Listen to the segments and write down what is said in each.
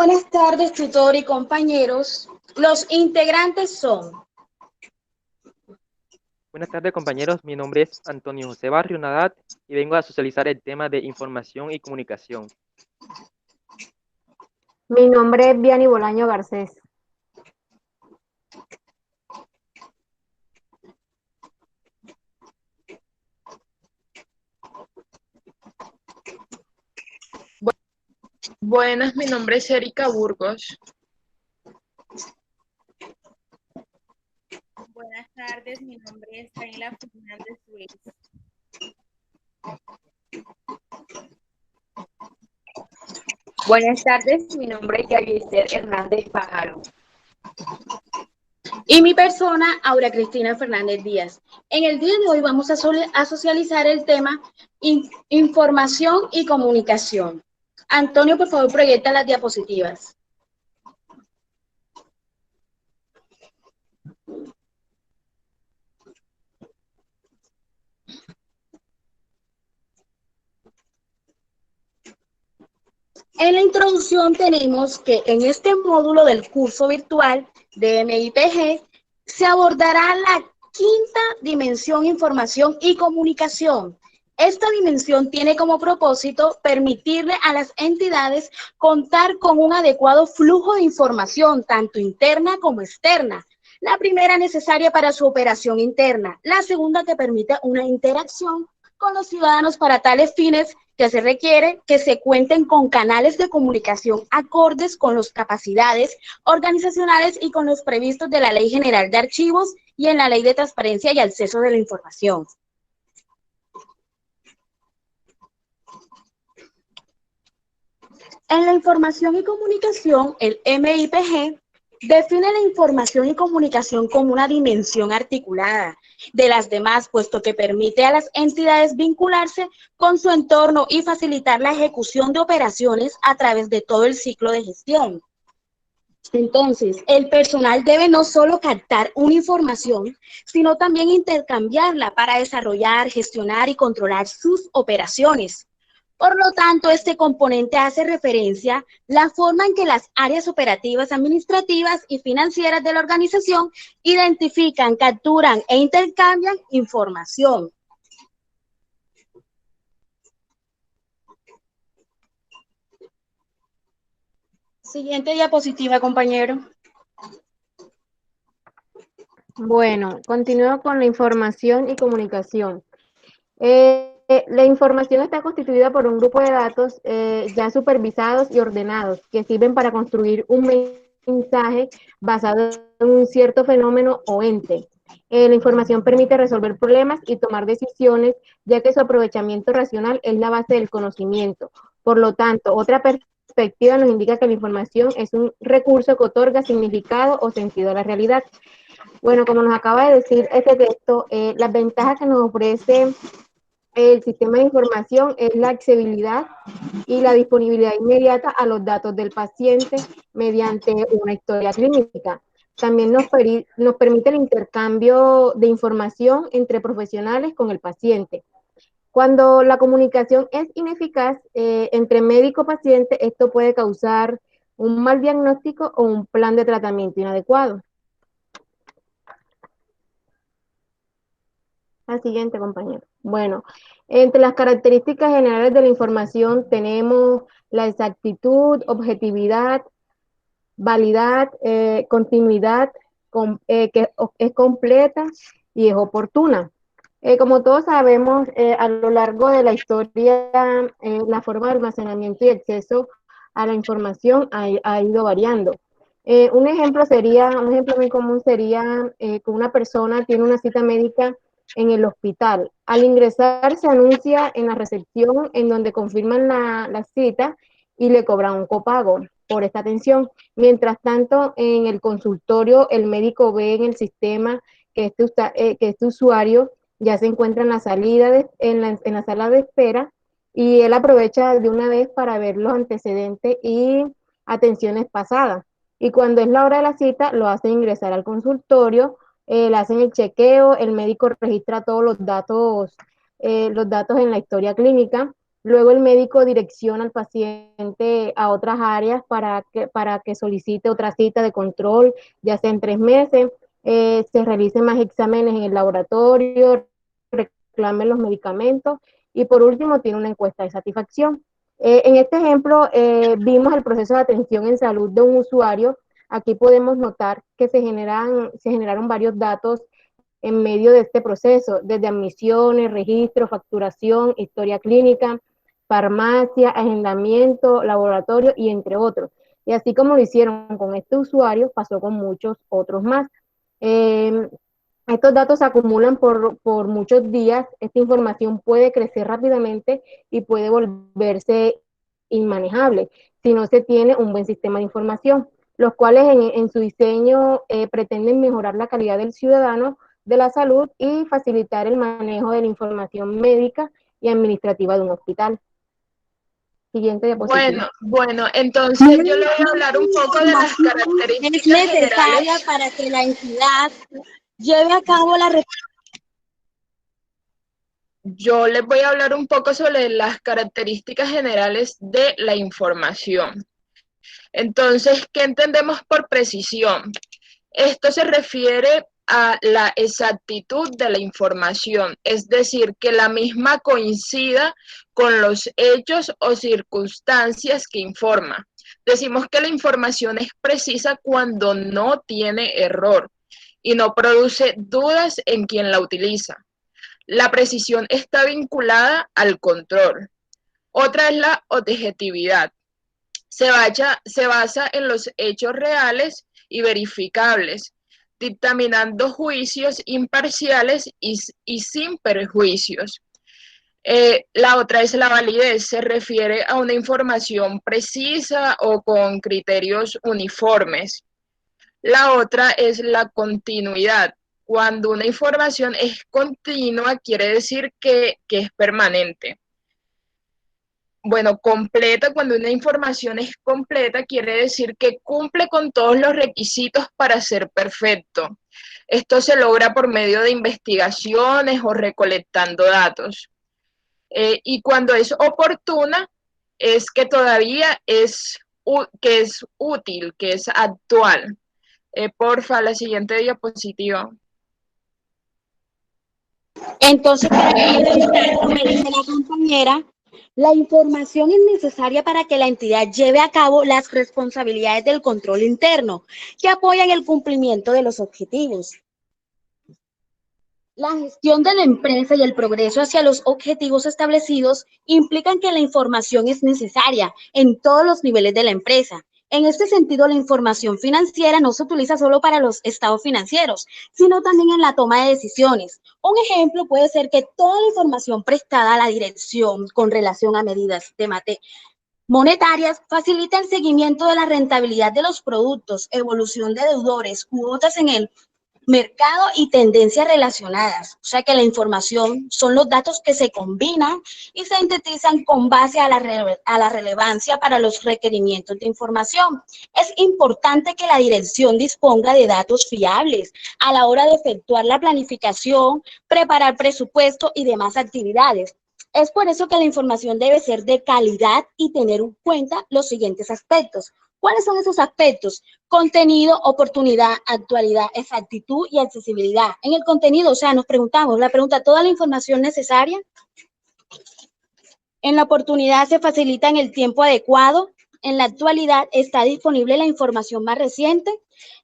Buenas tardes, tutor y compañeros. Los integrantes son Buenas tardes, compañeros. Mi nombre es Antonio José Barrio Nadat y vengo a socializar el tema de información y comunicación. Mi nombre es Vianney Bolaño Garcés. Buenas, mi nombre es Erika Burgos. Buenas tardes, mi nombre es Daniela Fernández Ruiz. Buenas tardes, mi nombre es Yavister Hernández Pájaro. y mi persona, Aura Cristina Fernández Díaz. En el día de hoy vamos a socializar el tema información y comunicación. Antonio, por favor, proyecta las diapositivas. En la introducción tenemos que en este módulo del curso virtual de MIPG se abordará la quinta dimensión, información y comunicación. Esta dimensión tiene como propósito permitirle a las entidades contar con un adecuado flujo de información, tanto interna como externa. La primera necesaria para su operación interna, la segunda que permite una interacción con los ciudadanos. Para tales fines que se requiere que se cuenten con canales de comunicación acordes con las capacidades organizacionales y con los previstos de la Ley General de Archivos y en la Ley de Transparencia y Acceso de la Información. En la información y comunicación, el MIPG define la información y comunicación como una dimensión articulada de las demás, puesto que permite a las entidades vincularse con su entorno y facilitar la ejecución de operaciones a través de todo el ciclo de gestión. Entonces, el personal debe no solo captar una información, sino también intercambiarla para desarrollar, gestionar y controlar sus operaciones. Por lo tanto, este componente hace referencia a la forma en que las áreas operativas, administrativas y financieras de la organización identifican, capturan e intercambian información. Siguiente diapositiva, compañero. Bueno, continúo con la información y comunicación. La información está constituida por un grupo de datos ya supervisados y ordenados que sirven para construir un mensaje basado en un cierto fenómeno o ente. La información permite resolver problemas y tomar decisiones, ya que su aprovechamiento racional es la base del conocimiento. Por lo tanto, otra perspectiva nos indica que la información es un recurso que otorga significado o sentido a la realidad. Bueno, como nos acaba de decir este texto, las ventajas que nos ofrece el sistema de información es la accesibilidad y la disponibilidad inmediata a los datos del paciente mediante una historia clínica. También nos permite el intercambio de información entre profesionales con el paciente. Cuando la comunicación es ineficaz entre médico-paciente, esto puede causar un mal diagnóstico o un plan de tratamiento inadecuado. Al siguiente, compañero. Bueno, entre las características generales de la información tenemos la exactitud, objetividad, validad, continuidad, que es completa y es oportuna. Como todos sabemos, a lo largo de la historia, la forma de almacenamiento y acceso a la información ha ido variando. Un ejemplo muy común sería que una persona tiene una cita médica en el hospital. Al ingresar se anuncia en la recepción en donde confirman la cita y le cobran un copago por esta atención. Mientras tanto, en el consultorio, el médico ve en el sistema que este usuario ya se encuentra en la salida, en la sala de espera, y él aprovecha de una vez para ver los antecedentes y atenciones pasadas. Y cuando es la hora de la cita, lo hacen ingresar al consultorio, le hacen el chequeo, el médico registra todos los datos en la historia clínica, Luego el médico direcciona al paciente a otras áreas para que solicite otra cita de control, ya sea en 3 meses, se realicen más exámenes en el laboratorio, reclamen los medicamentos y por último tiene una encuesta de satisfacción. En este ejemplo vimos el proceso de atención en salud de un usuario. Aquí podemos notar que se generaron varios datos en medio de este proceso, desde admisiones, registro, facturación, historia clínica, farmacia, agendamiento, laboratorio y entre otros. Y así como lo hicieron con este usuario, pasó con muchos otros más. Estos datos se acumulan por muchos días, esta información puede crecer rápidamente y puede volverse inmanejable si no se tiene un buen sistema de información, los cuales en su diseño pretenden mejorar la calidad del ciudadano de la salud y facilitar el manejo de la información médica y administrativa de un hospital. Siguiente diapositiva. Bueno, entonces yo le voy a hablar un poco de las Es características necesaria generales. para que la entidad lleve a cabo la Yo les voy a hablar un poco sobre las características generales de la información. Entonces, ¿qué entendemos por precisión? Esto se refiere a la exactitud de la información, es decir, que la misma coincida con los hechos o circunstancias que informa. Decimos que la información es precisa cuando no tiene error y no produce dudas en quien la utiliza. La precisión está vinculada al control. Otra es la objetividad. Se basa en los hechos reales y verificables, dictaminando juicios imparciales y sin perjuicios. La otra es la validez, se refiere a una información precisa o con criterios uniformes. La otra es la continuidad. Cuando una información es continua, quiere decir que es permanente. Bueno, completa, cuando una información es completa, quiere decir que cumple con todos los requisitos para ser perfecto. Esto se logra por medio de investigaciones o recolectando datos. Y cuando es oportuna, es que todavía es útil, que es actual. Porfa, la siguiente diapositiva. Entonces, como dice la compañera, la información es necesaria para que la entidad lleve a cabo las responsabilidades del control interno que apoyan el cumplimiento de los objetivos. La gestión de la empresa y el progreso hacia los objetivos establecidos implican que la información es necesaria en todos los niveles de la empresa. En este sentido, la información financiera no se utiliza solo para los estados financieros, sino también en la toma de decisiones. Un ejemplo puede ser que toda la información prestada a la dirección con relación a medidas de monetarias facilita el seguimiento de la rentabilidad de los productos, evolución de deudores, cuotas en el mercado y tendencias relacionadas. O sea que la información son los datos que se combinan y se sintetizan con base a la relevancia para los requerimientos de información. Es importante que la dirección disponga de datos fiables a la hora de efectuar la planificación, preparar presupuesto y demás actividades. Es por eso que la información debe ser de calidad y tener en cuenta los siguientes aspectos. ¿Cuáles son esos aspectos? Contenido, oportunidad, actualidad, exactitud y accesibilidad. En el contenido, o sea, nos preguntamos, la pregunta, ¿toda la información necesaria? En la oportunidad se facilita en el tiempo adecuado. En la actualidad está disponible la información más reciente.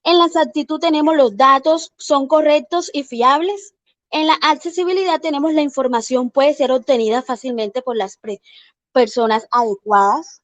En la exactitud tenemos los datos, son correctos y fiables. En la accesibilidad tenemos la información puede ser obtenida fácilmente por las personas adecuadas.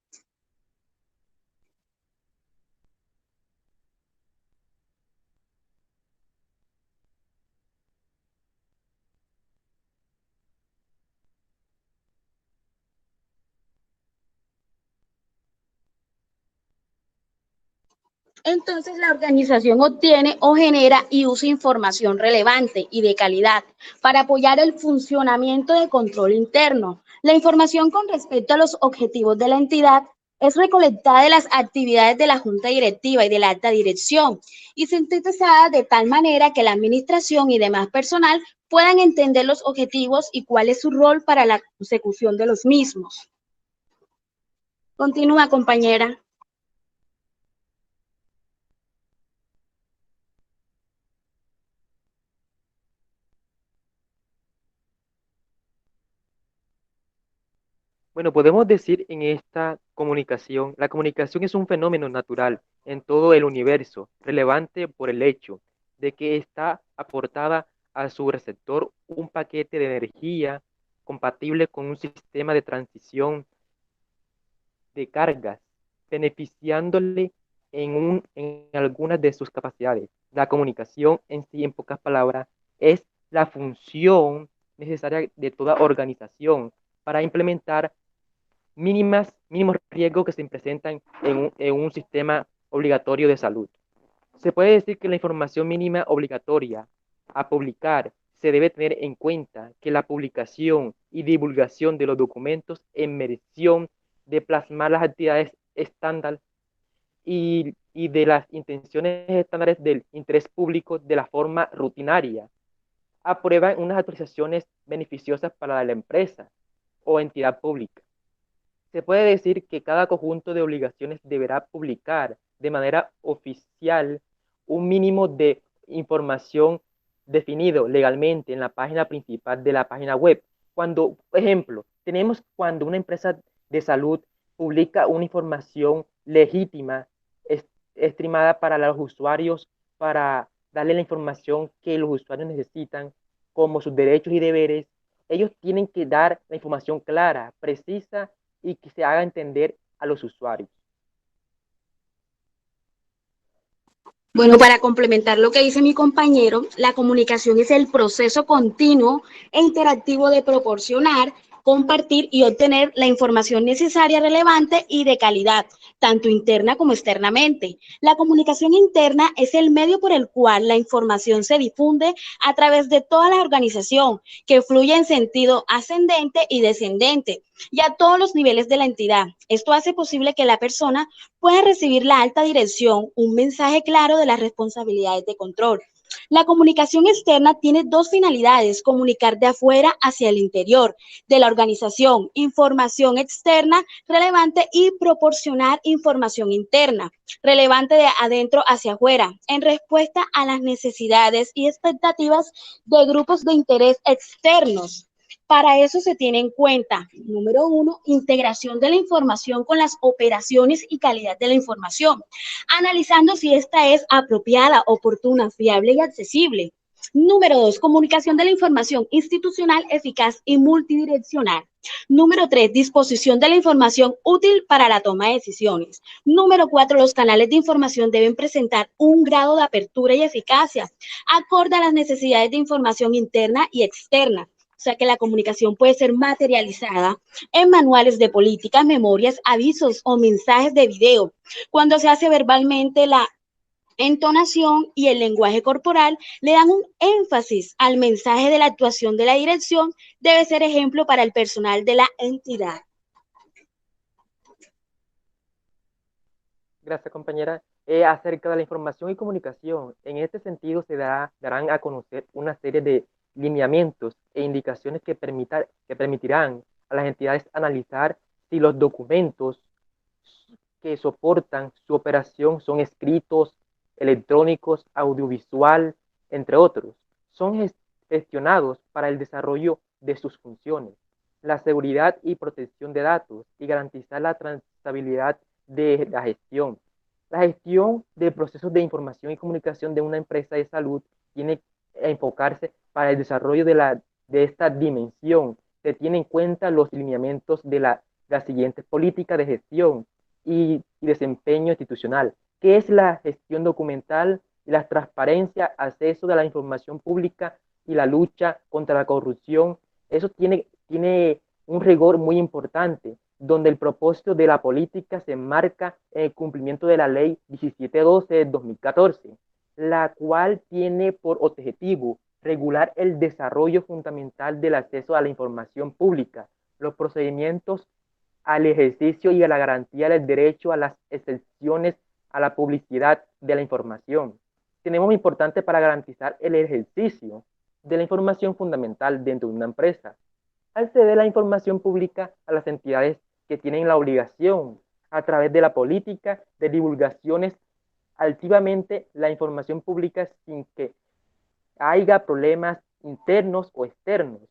Entonces, la organización obtiene o genera y usa información relevante y de calidad para apoyar el funcionamiento de control interno. La información con respecto a los objetivos de la entidad es recolectada de las actividades de la junta directiva y de la alta dirección y sintetizada de tal manera que la administración y demás personal puedan entender los objetivos y cuál es su rol para la consecución de los mismos. Continúa, compañera. Bueno, podemos decir en esta comunicación, la comunicación es un fenómeno natural en todo el universo, relevante por el hecho de que está aportada a su receptor un paquete de energía compatible con un sistema de transición de cargas, beneficiándole en algunas de sus capacidades. La comunicación en sí, en pocas palabras, es la función necesaria de toda organización para implementar mínimos riesgos que se presentan en un sistema obligatorio de salud. Se puede decir que la información mínima obligatoria a publicar se debe tener en cuenta que la publicación y divulgación de los documentos en mención de plasmar las actividades estándar y de las intenciones estándares del interés público de la forma rutinaria, aprueban unas actualizaciones beneficiosas para la empresa o entidad pública. Se puede decir que cada conjunto de obligaciones deberá publicar de manera oficial un mínimo de información definido legalmente en la página principal de la página web. Cuando, por ejemplo, tenemos cuando una empresa de salud publica una información legítima, estimada para los usuarios, para darle la información que los usuarios necesitan, como sus derechos y deberes, ellos tienen que dar la información clara, precisa y que se haga entender a los usuarios. Bueno, para complementar lo que dice mi compañero, la comunicación es el proceso continuo e interactivo de proporcionar, compartir y obtener la información necesaria, relevante y de calidad, tanto interna como externamente. La comunicación interna es el medio por el cual la información se difunde a través de toda la organización, que fluye en sentido ascendente y descendente y a todos los niveles de la entidad. Esto hace posible que la persona pueda recibir la alta dirección, un mensaje claro de las responsabilidades de control. La comunicación externa tiene dos finalidades: comunicar de afuera hacia el interior de la organización, información externa relevante, y proporcionar información interna relevante de adentro hacia afuera, en respuesta a las necesidades y expectativas de grupos de interés externos. Para eso se tiene en cuenta, número uno, integración de la información con las operaciones y calidad de la información, analizando si esta es apropiada, oportuna, fiable y accesible. Número dos, comunicación de la información institucional eficaz y multidireccional. Número tres, disposición de la información útil para la toma de decisiones. Número cuatro, los canales de información deben presentar un grado de apertura y eficacia, acorde a las necesidades de información interna y externa. O sea que la comunicación puede ser materializada en manuales de políticas, memorias, avisos o mensajes de video. Cuando se hace verbalmente, la entonación y el lenguaje corporal le dan un énfasis al mensaje de la actuación de la dirección. Debe ser ejemplo para el personal de la entidad. Gracias, compañera. Acerca de la información y comunicación, en este sentido se darán a conocer una serie de lineamientos e indicaciones que permitirán a las entidades analizar si los documentos que soportan su operación son escritos, electrónicos, audiovisual, entre otros. Son gestionados para el desarrollo de sus funciones, la seguridad y protección de datos y garantizar la trazabilidad de la gestión. La gestión de procesos de información y comunicación de una empresa de salud tiene que enfocarse para el desarrollo de esta dimensión. Se tiene en cuenta los lineamientos de las siguientes políticas de gestión y desempeño institucional, que es la gestión documental y la transparencia, acceso de la información pública y la lucha contra la corrupción. Eso tiene un rigor muy importante, donde el propósito de la política se enmarca en el cumplimiento de la Ley 1712 de 2014, la cual tiene por objetivo regular el desarrollo fundamental del acceso a la información pública, los procedimientos al ejercicio y a la garantía del derecho a las excepciones a la publicidad de la información. Tenemos importante para garantizar el ejercicio de la información fundamental dentro de una empresa, al ceder la información pública a las entidades que tienen la obligación, a través de la política de divulgaciones altivamente la información pública sin que haya problemas internos o externos.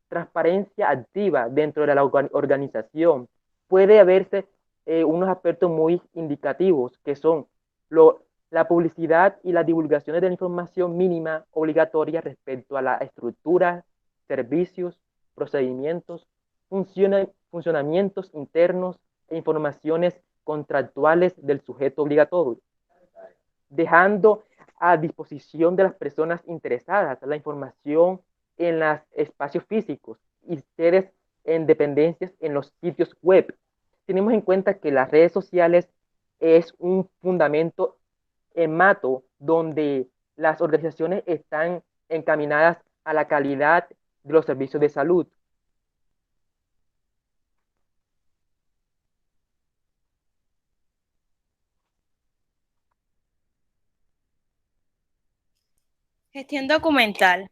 Transparencia activa dentro de la organización. Puede haberse unos aspectos muy indicativos que son la publicidad y las divulgaciones de la información mínima obligatoria respecto a la estructura, servicios, procedimientos, funcionamientos internos e informaciones contractuales del sujeto obligatorio, dejando a disposición de las personas interesadas la información en los espacios físicos y sedes en dependencias en los sitios web. Tenemos en cuenta que las redes sociales es un fundamento en mato donde las organizaciones están encaminadas a la calidad de los servicios de salud. Gestión documental.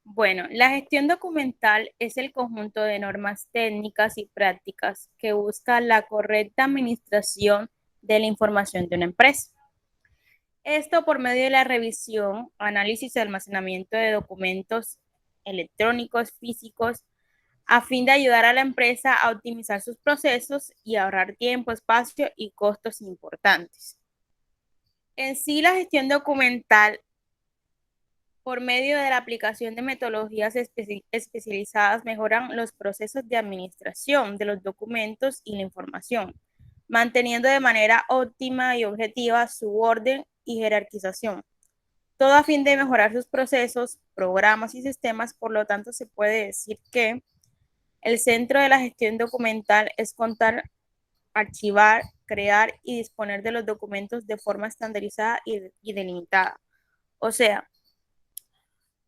Bueno, la gestión documental es el conjunto de normas técnicas y prácticas que busca la correcta administración de la información de una empresa. Esto por medio de la revisión, análisis y almacenamiento de documentos electrónicos, físicos, a fin de ayudar a la empresa a optimizar sus procesos y ahorrar tiempo, espacio y costos importantes. En sí, la gestión documental, por medio de la aplicación de metodologías especializadas, mejoran los procesos de administración de los documentos y la información, manteniendo de manera óptima y objetiva su orden y jerarquización, todo a fin de mejorar sus procesos, programas y sistemas. Por lo tanto, se puede decir que el centro de la gestión documental es contar, archivar, crear y disponer de los documentos de forma estandarizada y delimitada. O sea,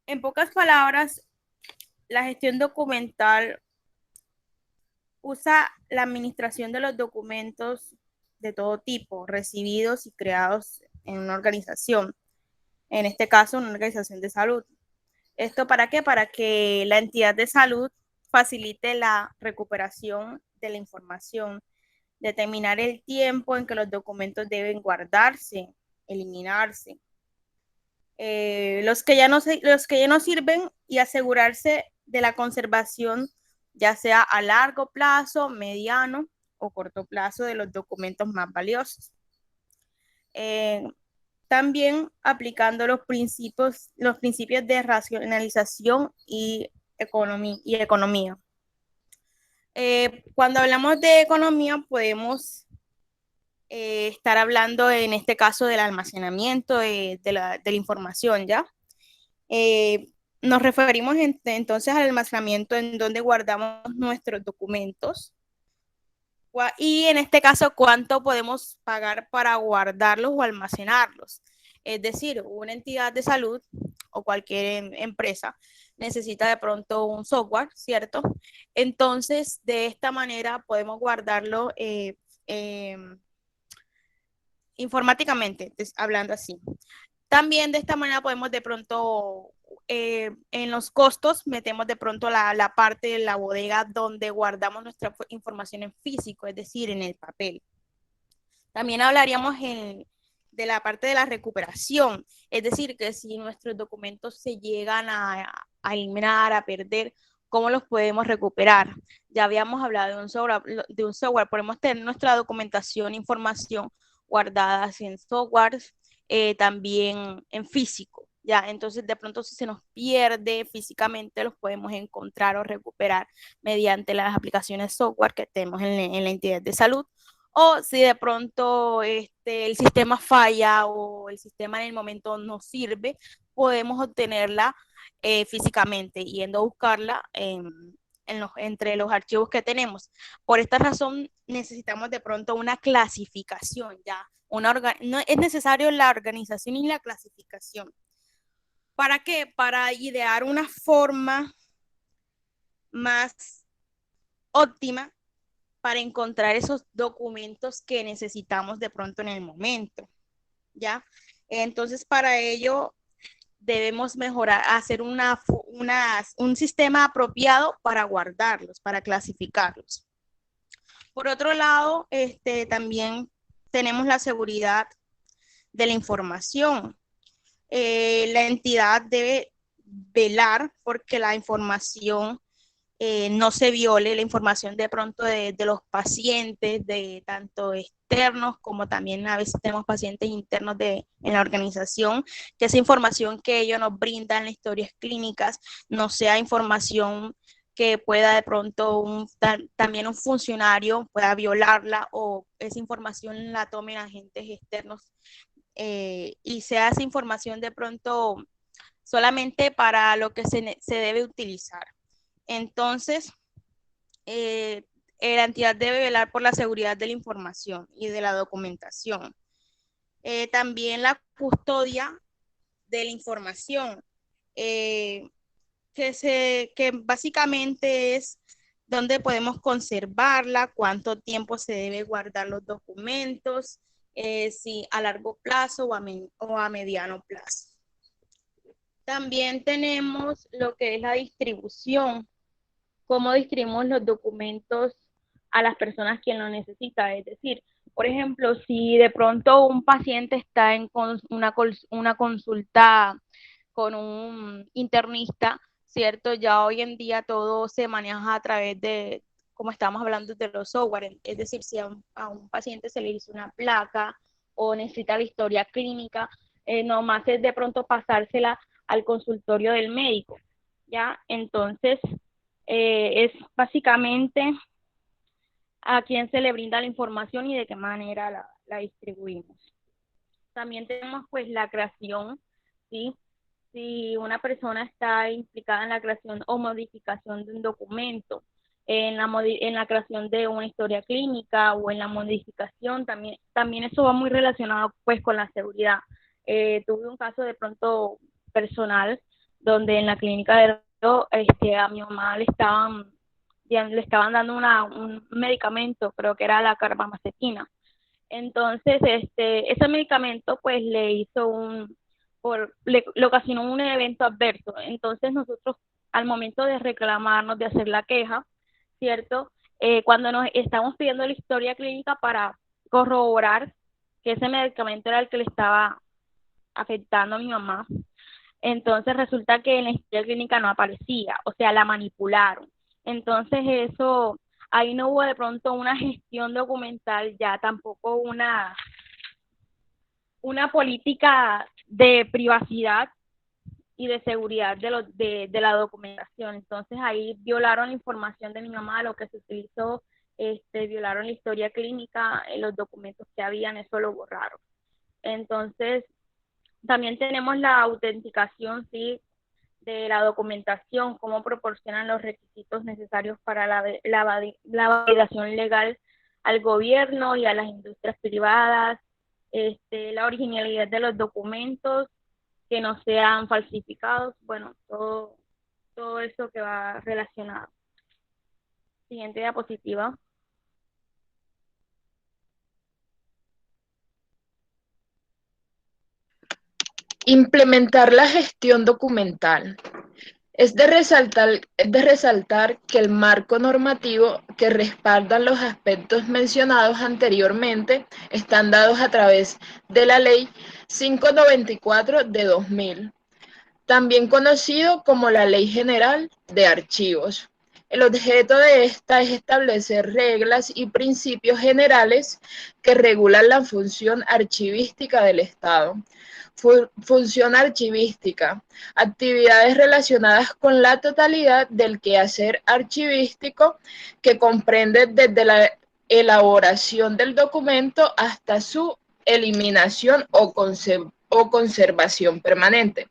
en pocas palabras, la gestión documental usa la administración de los documentos de todo tipo, recibidos y creados en una organización, en este caso una organización de salud. ¿Esto para qué? Para que la entidad de salud facilite la recuperación de la información, determinar el tiempo en que los documentos deben guardarse, eliminarse, los que ya no sirven, y asegurarse de la conservación, ya sea a largo plazo, mediano o corto plazo, de los documentos más valiosos. También aplicando los principios de racionalización y economía. Cuando hablamos de economía, podemos estar hablando en este caso del almacenamiento de la información, ¿ya? Nos referimos entonces al almacenamiento en donde guardamos nuestros documentos, y en este caso cuánto podemos pagar para guardarlos o almacenarlos. Es decir, una entidad de salud o cualquier empresa necesita de pronto un software, ¿cierto? Entonces, de esta manera podemos guardarlo informáticamente, hablando así. También de esta manera podemos de pronto, en los costos, metemos de pronto la parte de la bodega donde guardamos nuestra información en físico, es decir, en el papel. También hablaríamos de la parte de la recuperación, es decir, que si nuestros documentos se llegan a eliminar, a perder, ¿cómo los podemos recuperar? Ya habíamos hablado de un software, podemos tener nuestra documentación, información guardadas en softwares, también en físico, ¿ya? Entonces, de pronto, si se nos pierde físicamente, los podemos encontrar o recuperar mediante las aplicaciones software que tenemos en la entidad de salud. O si de pronto el sistema falla o el sistema en el momento no sirve, podemos obtenerla físicamente, yendo a buscarla entre los archivos que tenemos. Por esta razón necesitamos de pronto una clasificación, ¿ya? No es necesario la organización y la clasificación. ¿Para qué? Para idear una forma más óptima para encontrar esos documentos que necesitamos de pronto en el momento, ¿ya? Entonces, para ello debemos mejorar, hacer un sistema apropiado para guardarlos, para clasificarlos. Por otro lado, también tenemos la seguridad de la información. La entidad debe velar porque la información no se viole, la información de pronto de los pacientes, de tanto externos como también a veces tenemos pacientes internos en la organización, que esa información que ellos nos brindan, las historias clínicas, no sea información que pueda de pronto también un funcionario pueda violarla o esa información la tomen agentes externos y sea esa información de pronto solamente para lo que se debe utilizar. Entonces, la entidad debe velar por la seguridad de la información y de la documentación. También la custodia de la información, que básicamente es dónde podemos conservarla, cuánto tiempo se debe guardar los documentos, si a largo plazo o a mediano plazo. También tenemos lo que es la distribución, cómo distribuimos los documentos a las personas quien lo necesita. Es decir, por ejemplo, si de pronto un paciente está en una consulta con un internista, ¿cierto? Ya hoy en día todo se maneja a través de, como estamos hablando de los software, es decir, si a un paciente se le hizo una placa o necesita la historia clínica, nomás es de pronto pasársela al consultorio del médico, ¿ya? Entonces, es básicamente a quién se le brinda la información y de qué manera la distribuimos. También tenemos pues la creación, ¿sí? Si una persona está implicada en la creación o modificación de un documento, en la creación de una historia clínica o en la modificación, también eso va muy relacionado pues con la seguridad. Tuve un caso de pronto personal donde en la clínica de a mi mamá le estaban dando un medicamento, creo que era la carbamazepina. Entonces, ese medicamento pues le ocasionó un evento adverso. Entonces nosotros al momento de reclamarnos, de hacer la queja, ¿cierto? Cuando nos estamos pidiendo la historia clínica para corroborar que ese medicamento era el que le estaba afectando a mi mamá, entonces resulta que en la historia clínica no aparecía, o sea, la manipularon. Entonces eso, ahí no hubo de pronto una gestión documental, ya tampoco una política de privacidad y de seguridad de la documentación. Entonces ahí violaron la información de mi mamá, lo que se utilizó, violaron la historia clínica, los documentos que habían, eso lo borraron. Entonces, también tenemos la autenticación, sí, de la documentación, cómo proporcionan los requisitos necesarios para la validación legal al gobierno y a las industrias privadas, la originalidad de los documentos, que no sean falsificados, bueno, todo eso que va relacionado. Siguiente diapositiva. Implementar la gestión documental. Es de resaltar que el marco normativo que respalda los aspectos mencionados anteriormente están dados a través de la Ley 594 de 2000, también conocido como la Ley General de Archivos. El objeto de esta es establecer reglas y principios generales que regulan la función archivística del Estado. Función archivística, actividades relacionadas con la totalidad del quehacer archivístico que comprende desde la elaboración del documento hasta su eliminación o conservación permanente.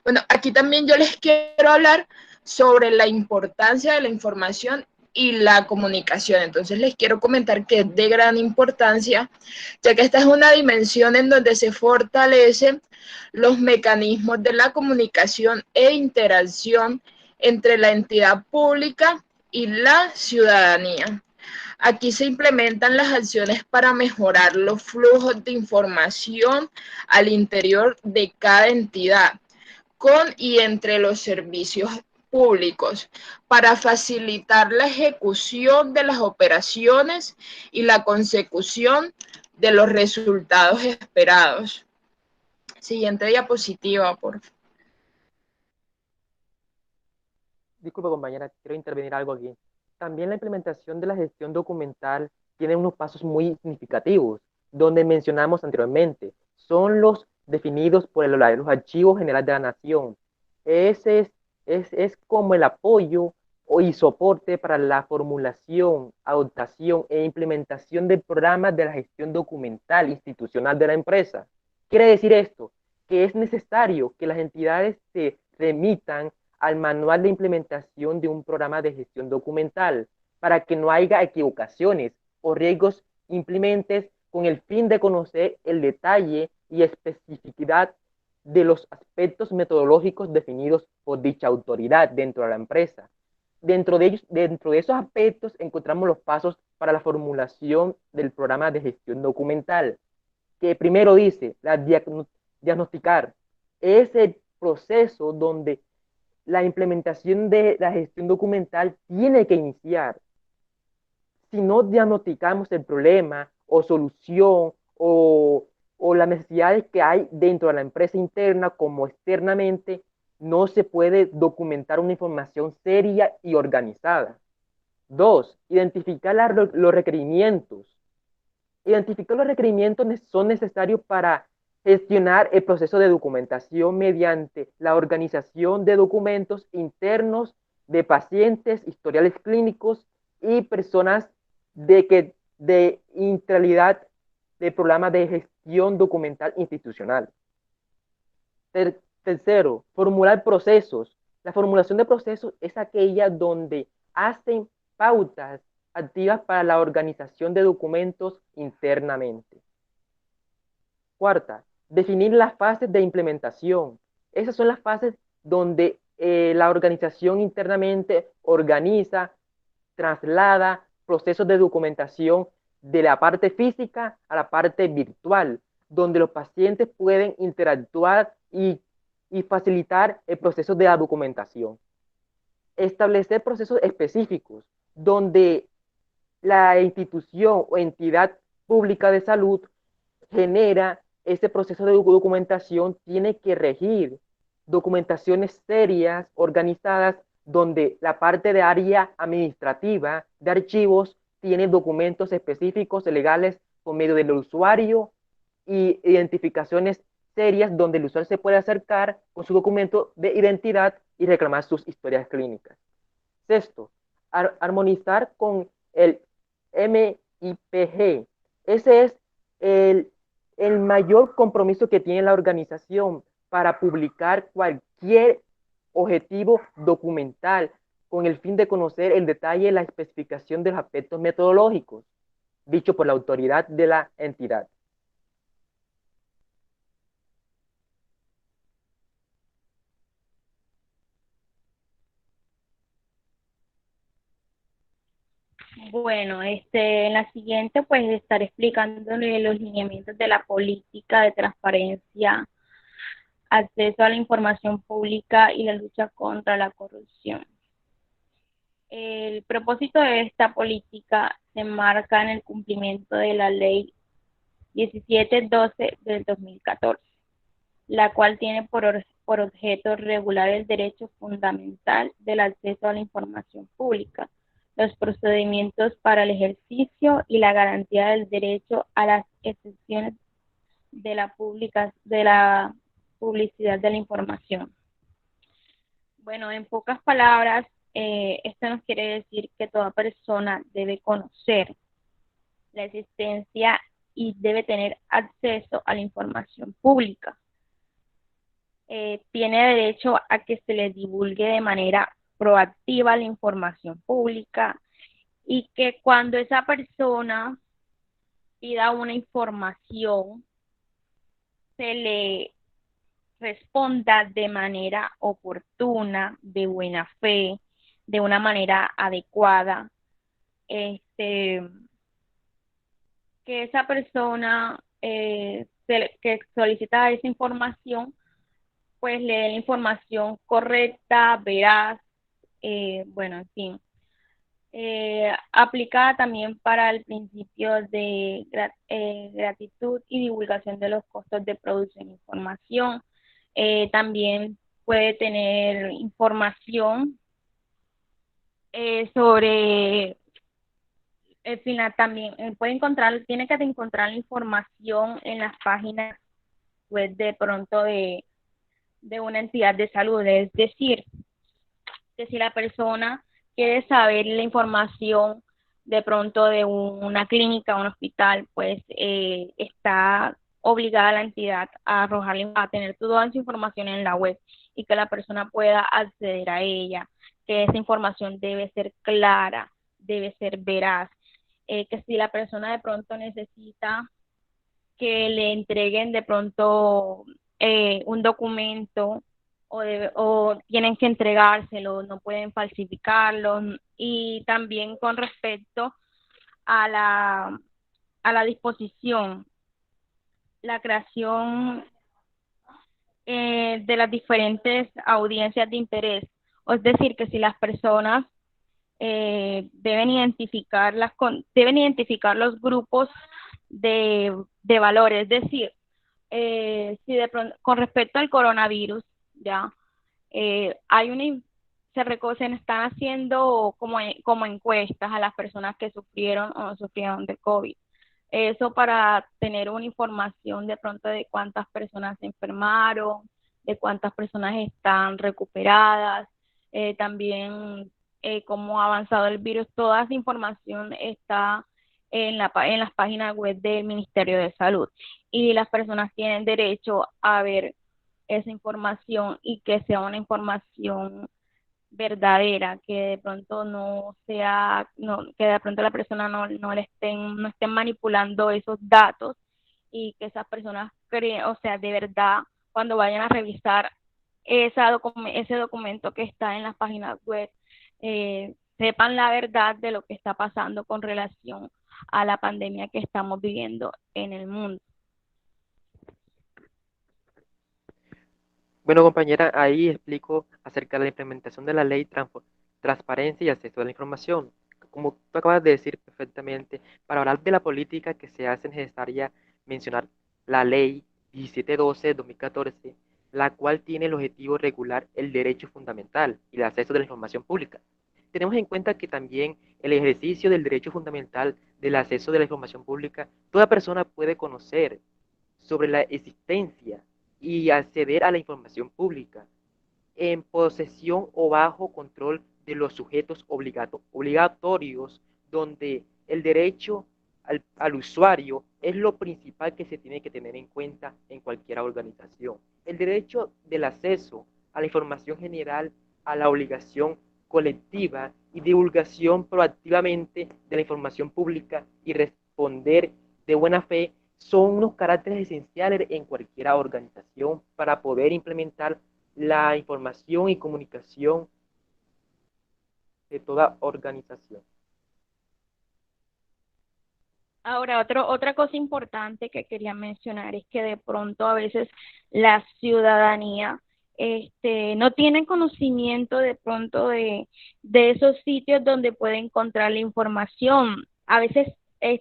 Bueno, aquí también yo les quiero hablar sobre la importancia de la información y la comunicación. Entonces les quiero comentar que es de gran importancia, ya que esta es una dimensión en donde se fortalecen los mecanismos de la comunicación e interacción entre la entidad pública y la ciudadanía. Aquí se implementan las acciones para mejorar los flujos de información al interior de cada entidad, con y entre los servicios públicos para facilitar la ejecución de las operaciones y la consecución de los resultados esperados. Siguiente diapositiva, por favor. Disculpe, compañera, quiero intervenir algo aquí. También la implementación de la gestión documental tiene unos pasos muy significativos, donde mencionamos anteriormente. Son los definidos por los archivos generales de la nación. Ese es como el apoyo y soporte para la formulación, adoptación e implementación de programas de la gestión documental institucional de la empresa. Quiere decir esto, que es necesario que las entidades se remitan al manual de implementación de un programa de gestión documental para que no haya equivocaciones o riesgos implementes con el fin de conocer el detalle y especificidad de los aspectos metodológicos definidos por dicha autoridad dentro de la empresa. Dentro de esos aspectos encontramos los pasos para la formulación del programa de gestión documental, que primero dice, diagnosticar. Es el proceso donde la implementación de la gestión documental tiene que iniciar. Si no diagnosticamos el problema o solución o las necesidades que hay dentro de la empresa interna como externamente, no se puede documentar una información seria y organizada. Dos, identificar los requerimientos. Identificar los requerimientos son necesarios para gestionar el proceso de documentación mediante la organización de documentos internos de pacientes, historiales clínicos y personas de integralidad de programas de gestión documental institucional. Tercero, formular procesos. La formulación de procesos es aquella donde hacen pautas activas para la organización de documentos internamente. Cuarta, definir las fases de implementación. Esas son las fases donde la organización internamente organiza, traslada procesos de documentación de la parte física a la parte virtual, donde los pacientes pueden interactuar y facilitar el proceso de la documentación. Establecer procesos específicos donde la institución o entidad pública de salud genera ese proceso de documentación, tiene que regir documentaciones serias, organizadas, donde la parte de área administrativa de archivos tiene documentos específicos legales por medio del usuario y identificaciones serias donde el usuario se puede acercar con su documento de identidad y reclamar sus historias clínicas. Sexto, armonizar con el MIPG. Ese es el mayor compromiso que tiene la organización para publicar cualquier objetivo documental con el fin de conocer el detalle y la especificación de los aspectos metodológicos, dicho por la autoridad de la entidad. Bueno, en la siguiente pues estaré explicándole los lineamientos de la política de transparencia, acceso a la información pública y la lucha contra la corrupción. El propósito de esta política se enmarca en el cumplimiento de la Ley 1712 del 2014, la cual tiene por objeto regular el derecho fundamental del acceso a la información pública, los procedimientos para el ejercicio y la garantía del derecho a las excepciones de la publicidad de la información. Bueno, en pocas palabras, esto nos quiere decir que toda persona debe conocer la existencia y debe tener acceso a la información pública. Tiene derecho a que se le divulgue de manera proactiva la información pública y que cuando esa persona pida una información se le responda de manera oportuna, de buena fe, de una manera adecuada, que esa persona que solicita esa información pues le dé la información correcta, veraz, bueno, en fin. Aplicada también para el principio de gratitud y divulgación de los costos de producción de información. También puede tener información sobre el final también. Tiene que encontrar la información en las páginas web de pronto de una entidad de salud. Es decir, que si la persona quiere saber la información de pronto de una clínica o un hospital, pues está obligada la entidad a arrojarle, a tener toda esa información en la web y que la persona pueda acceder a ella, que esa información debe ser clara, debe ser veraz, que si la persona de pronto necesita que le entreguen de pronto un documento o tienen que entregárselo, no pueden falsificarlo. Y también con respecto a la disposición, la creación de las diferentes audiencias de interés. Es decir, que si las personas deben identificar los grupos de valores. Es decir, si de pronto, con respecto al coronavirus, ya se están haciendo como encuestas a las personas que sufrieron o no sufrieron de COVID. Eso para tener una información de pronto de cuántas personas se enfermaron, de cuántas personas están recuperadas, también cómo ha avanzado el virus. Toda esa información está en las páginas web del Ministerio de Salud y las personas tienen derecho a ver esa información y que sea una información verdadera, que de pronto que de pronto la persona no estén manipulando esos datos y que esas personas creen, o sea, de verdad, cuando vayan a revisar ese documento que está en las páginas web, sepan la verdad de lo que está pasando con relación a la pandemia que estamos viviendo en el mundo. Bueno, compañera, ahí explico acerca de la implementación de la ley Transparencia y Acceso a la Información. Como tú acabas de decir perfectamente, para hablar de la política que se hace necesaria mencionar la ley 1712 de 2014, la cual tiene el objetivo de regular el derecho fundamental y el acceso de la información pública. Tenemos en cuenta que también el ejercicio del derecho fundamental del acceso de la información pública, toda persona puede conocer sobre la existencia y acceder a la información pública en posesión o bajo control de los sujetos obligatorios, donde el derecho al usuario es lo principal que se tiene que tener en cuenta en cualquier organización. El derecho del acceso a la información general, a la obligación colectiva y divulgación proactivamente de la información pública y responder de buena fe son unos caracteres esenciales en cualquier organización para poder implementar la información y comunicación de toda organización. Ahora, otra cosa importante que quería mencionar es que de pronto a veces la ciudadanía no tiene conocimiento de pronto de esos sitios donde puede encontrar la información. A veces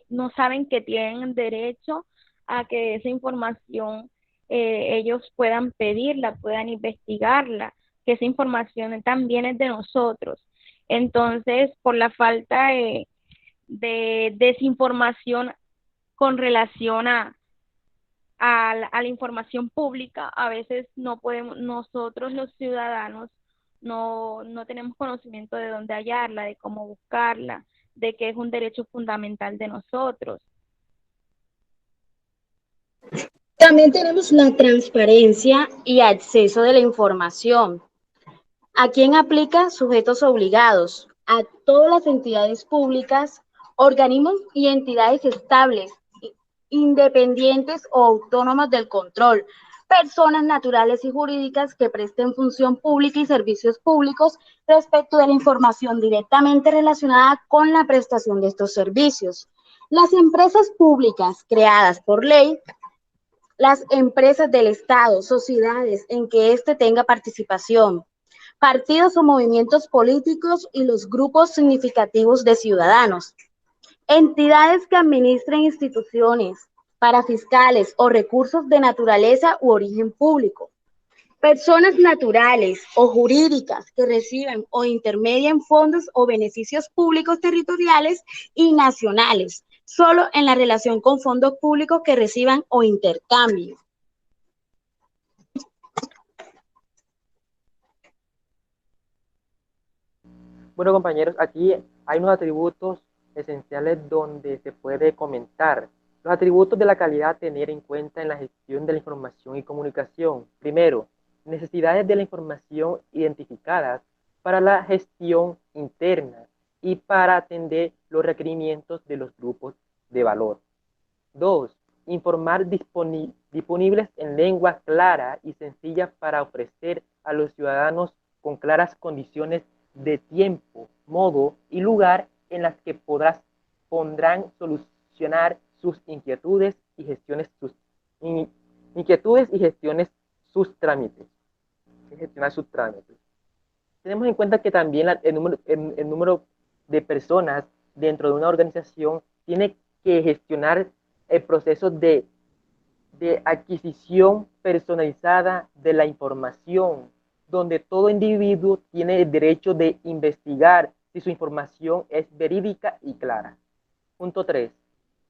no saben que tienen derecho a que esa información ellos puedan pedirla, puedan investigarla, que esa información también es de nosotros. Entonces, por la falta de desinformación con relación a la información pública, a veces no podemos, nosotros los ciudadanos no tenemos conocimiento de dónde hallarla, de cómo buscarla, de que es un derecho fundamental de nosotros. También tenemos la transparencia y acceso de la información. ¿A quién aplica? Sujetos obligados, a todas las entidades públicas, organismos y entidades estables, independientes o autónomas del control, personas naturales y jurídicas que presten función pública y servicios públicos respecto de la información directamente relacionada con la prestación de estos servicios. Las empresas públicas creadas por ley las empresas del Estado, sociedades en que éste tenga participación, partidos o movimientos políticos y los grupos significativos de ciudadanos, entidades que administren instituciones, parafiscales o recursos de naturaleza u origen público, personas naturales o jurídicas que reciban o intermedien fondos o beneficios públicos territoriales y nacionales, solo en la relación con fondos públicos que reciban o intercambien. Bueno, compañeros, aquí hay unos atributos esenciales donde se puede comentar. Los atributos de la calidad a tener en cuenta en la gestión de la información y comunicación. Primero, necesidades de la información identificadas para la gestión interna y para atender los requerimientos de los grupos de valor. 2. Informar disponibles en lengua clara y sencilla para ofrecer a los ciudadanos con claras condiciones de tiempo, modo y lugar en las que podrán solucionar sus inquietudes y gestiones sus trámites. Tenemos en cuenta que también el número de personas dentro de una organización tiene que gestionar el proceso de adquisición personalizada de la información, donde todo individuo tiene el derecho de investigar si su información es verídica y clara. Punto 3.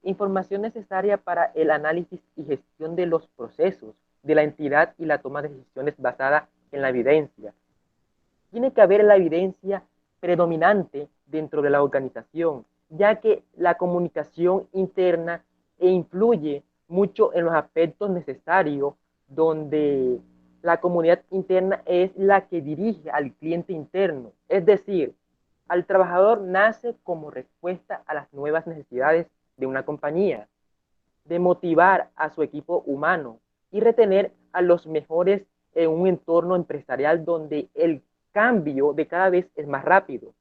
Información necesaria para el análisis y gestión de los procesos de la entidad y la toma de decisiones basada en la evidencia. Tiene que haber la evidencia predominante dentro de la organización, ya que la comunicación interna influye mucho en los aspectos necesarios, donde la comunidad interna es la que dirige al cliente interno, es decir, al trabajador nace como respuesta a las nuevas necesidades de una compañía, de motivar a su equipo humano y retener a los mejores en un entorno empresarial donde el cambio de cada vez es más rápido.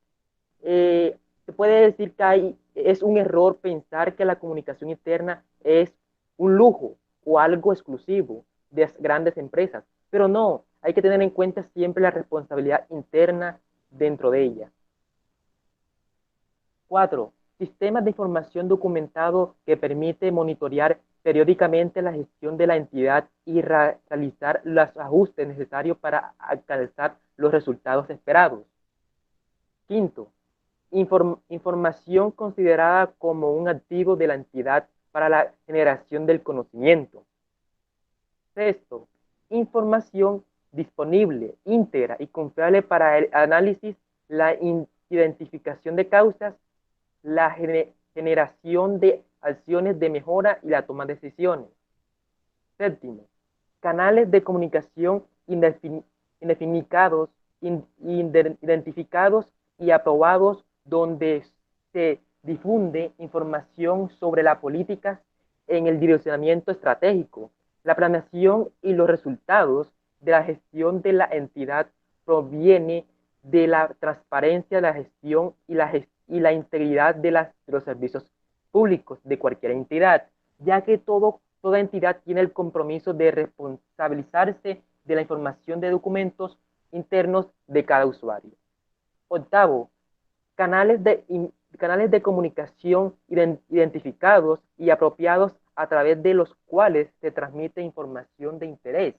Se puede decir que es un error pensar que la comunicación interna es un lujo o algo exclusivo de las grandes empresas, pero no, hay que tener en cuenta siempre la responsabilidad interna dentro de ella. 4. Sistemas de información documentado que permite monitorear periódicamente la gestión de la entidad y realizar los ajustes necesarios para alcanzar los resultados esperados. 5. Información considerada como un activo de la entidad para la generación del conocimiento. 6. Información disponible, íntegra y confiable para el análisis, la identificación de causas, la generación de acciones de mejora y la toma de decisiones. 7. Canales de comunicación identificados y aprobados donde se difunde información sobre las políticas en el direccionamiento estratégico, la planeación y los resultados de la gestión de la entidad proviene de la transparencia de la gestión y la integridad de los servicios públicos de cualquier entidad, ya que toda entidad tiene el compromiso de responsabilizarse de la información de documentos internos de cada usuario. 8. Canales de comunicación identificados y apropiados a través de los cuales se transmite información de interés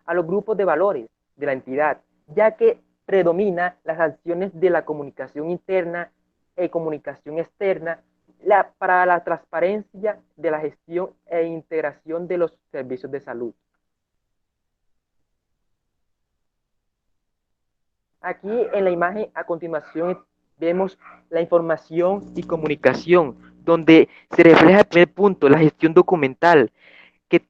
a los grupos de valores de la entidad, ya que predomina las acciones de la comunicación interna y comunicación externa para la transparencia de la gestión e integración de los servicios de salud. Aquí en la imagen a continuación vemos la información y comunicación, donde se refleja el primer punto, la gestión documental, que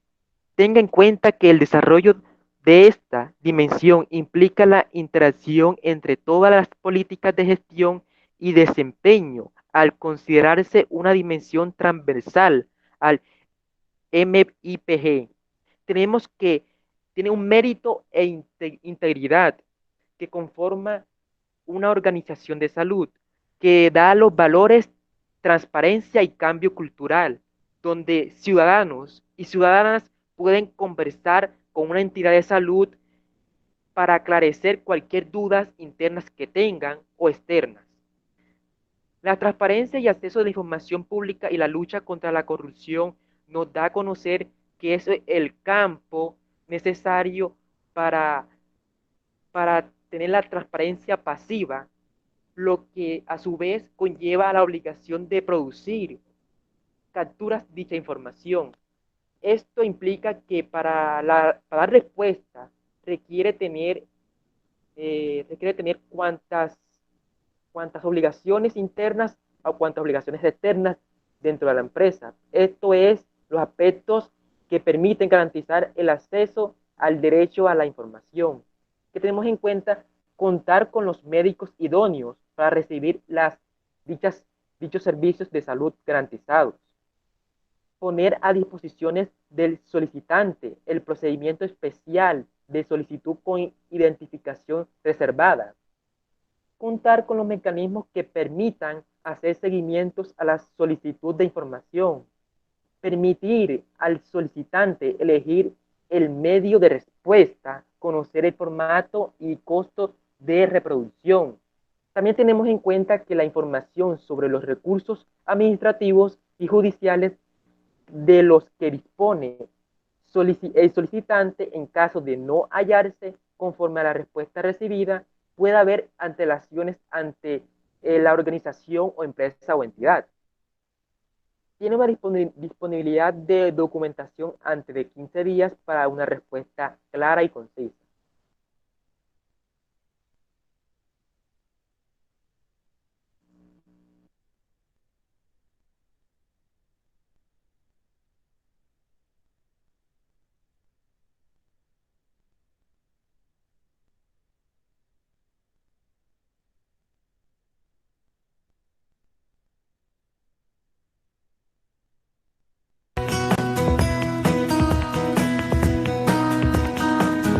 tenga en cuenta que el desarrollo de esta dimensión implica la interacción entre todas las políticas de gestión y desempeño, al considerarse una dimensión transversal al MIPG. Tenemos que tiene un mérito e integridad que conforma una organización de salud que da los valores transparencia y cambio cultural, donde ciudadanos y ciudadanas pueden conversar con una entidad de salud para aclarecer cualquier dudas internas que tengan o externas. La transparencia y acceso a la información pública y la lucha contra la corrupción nos da a conocer que es el campo necesario para tener la transparencia pasiva, lo que a su vez conlleva la obligación de producir capturas dicha información. Esto implica que para dar respuesta requiere tener cuantas obligaciones internas o cuantas obligaciones externas dentro de la empresa. Esto es los aspectos que permiten garantizar el acceso al derecho a la información. Que tenemos en cuenta contar con los médicos idóneos para recibir dichos servicios de salud garantizados. Poner a disposiciones del solicitante el procedimiento especial de solicitud con identificación reservada. Contar con los mecanismos que permitan hacer seguimientos a la solicitud de información. Permitir al solicitante elegir el medio de respuesta, conocer el formato y costo de reproducción. También tenemos en cuenta que la información sobre los recursos administrativos y judiciales de los que dispone el solicitante en caso de no hallarse conforme a la respuesta recibida, puede haber antelaciones ante la organización o empresa o entidad. Tiene una disponibilidad de documentación antes de 15 días para una respuesta clara y concisa.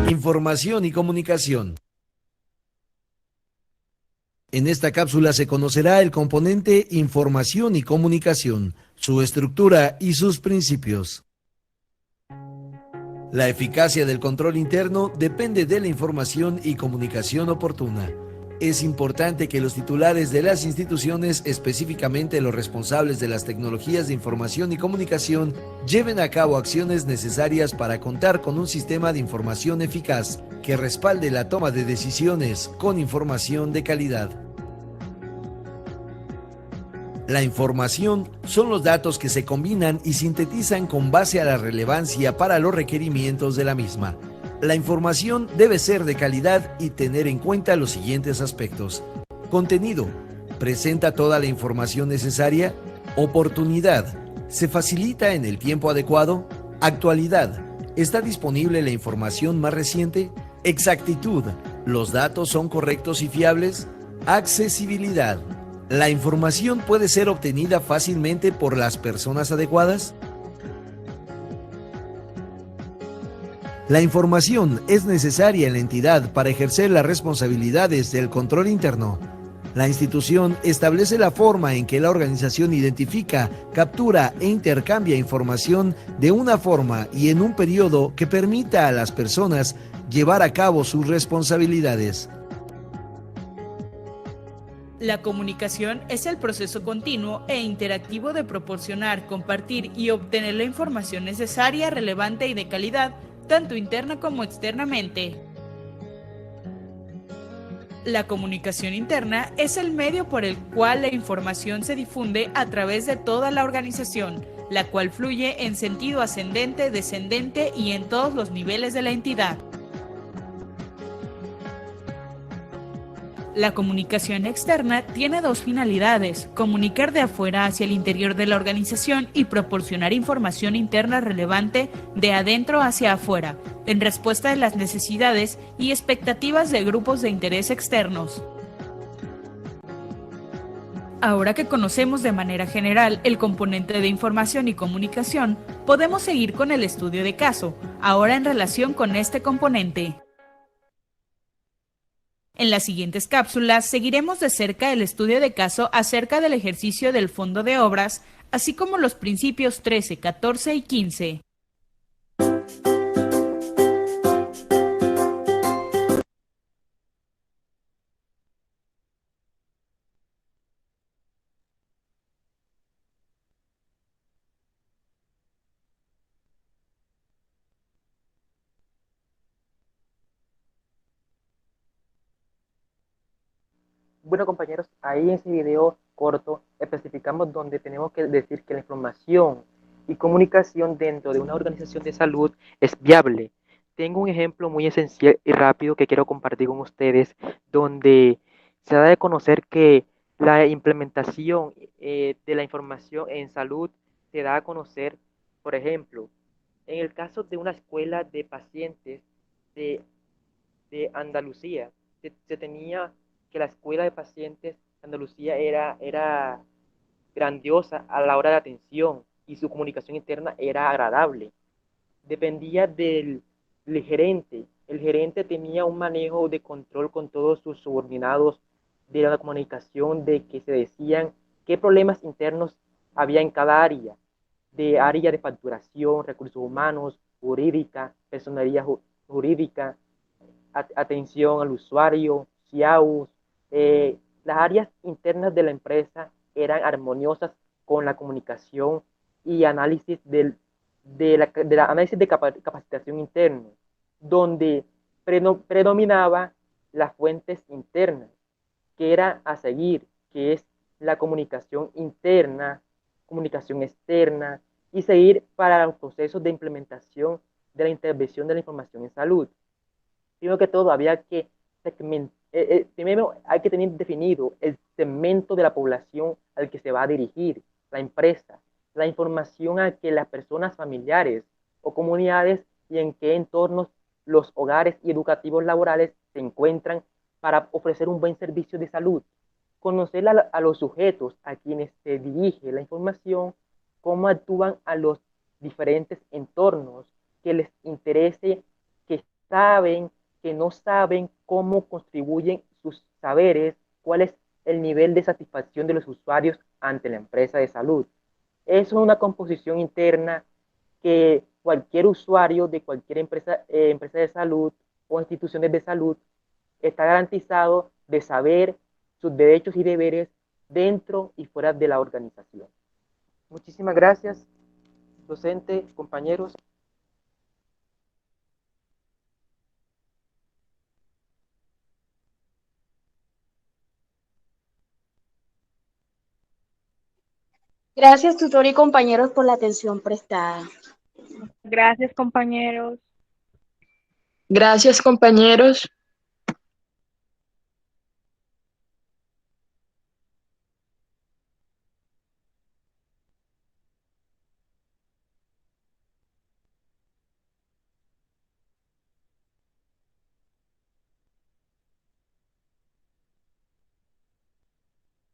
Información y comunicación. En esta cápsula se conocerá el componente información y comunicación, su estructura y sus principios. La eficacia del control interno depende de la información y comunicación oportuna. Es importante que los titulares de las instituciones, específicamente los responsables de las tecnologías de información y comunicación, lleven a cabo acciones necesarias para contar con un sistema de información eficaz que respalde la toma de decisiones con información de calidad. La información son los datos que se combinan y sintetizan con base a la relevancia para los requerimientos de la misma. La información debe ser de calidad y tener en cuenta los siguientes aspectos. Contenido. ¿Presenta toda la información necesaria? Oportunidad. ¿Se facilita en el tiempo adecuado? Actualidad. ¿Está disponible la información más reciente? Exactitud. ¿Los datos son correctos y fiables? Accesibilidad. ¿La información puede ser obtenida fácilmente por las personas adecuadas? La información es necesaria en la entidad para ejercer las responsabilidades del control interno. La institución establece la forma en que la organización identifica, captura e intercambia información de una forma y en un periodo que permita a las personas llevar a cabo sus responsabilidades. La comunicación es el proceso continuo e interactivo de proporcionar, compartir y obtener la información necesaria, relevante y de calidad, tanto interna como externamente. La comunicación interna es el medio por el cual la información se difunde a través de toda la organización, la cual fluye en sentido ascendente, descendente y en todos los niveles de la entidad. La comunicación externa tiene dos finalidades: comunicar de afuera hacia el interior de la organización y proporcionar información interna relevante de adentro hacia afuera, en respuesta de las necesidades y expectativas de grupos de interés externos. Ahora que conocemos de manera general el componente de información y comunicación, podemos seguir con el estudio de caso, ahora en relación con este componente. En las siguientes cápsulas seguiremos de cerca el estudio de caso acerca del ejercicio del Fondo de Obras, así como los principios 13, 14 y 15. Bueno, compañeros, ahí en ese video corto especificamos donde tenemos que decir que la información y comunicación dentro de una organización de salud es viable. Tengo un ejemplo muy esencial y rápido que quiero compartir con ustedes, donde se da de conocer que la implementación de la información en salud se da a conocer, por ejemplo, en el caso de una escuela de pacientes de de Andalucía. Se tenía que la escuela de pacientes de Andalucía era grandiosa a la hora de atención y su comunicación interna era agradable. Dependía del gerente. El gerente tenía un manejo de control con todos sus subordinados de la comunicación, de que se decían qué problemas internos había en cada área de facturación, recursos humanos, jurídica, personería jurídica, atención al usuario, SIAUS. Las áreas internas de la empresa eran armoniosas con la comunicación y análisis de la análisis de capacitación interno, donde predominaba las fuentes internas, que era a seguir, que es la comunicación interna, comunicación externa, y seguir para los procesos de implementación de la intervención de la información en salud. Primero que todo, había que primero hay que tener definido el segmento de la población al que se va a dirigir la empresa, la información a que las personas familiares o comunidades y en qué entornos los hogares y educativos laborales se encuentran para ofrecer un buen servicio de salud. Conocer a los sujetos a quienes se dirige la información, cómo actúan a los diferentes entornos que les interese, que saben, que no saben cómo contribuyen sus saberes, cuál es el nivel de satisfacción de los usuarios ante la empresa de salud. Eso es una composición interna que cualquier usuario de cualquier empresa de salud o instituciones de salud está garantizado de saber sus derechos y deberes dentro y fuera de la organización. Muchísimas gracias, docente, compañeros. Gracias, tutor y compañeros, por la atención prestada. Gracias, compañeros. Gracias, compañeros.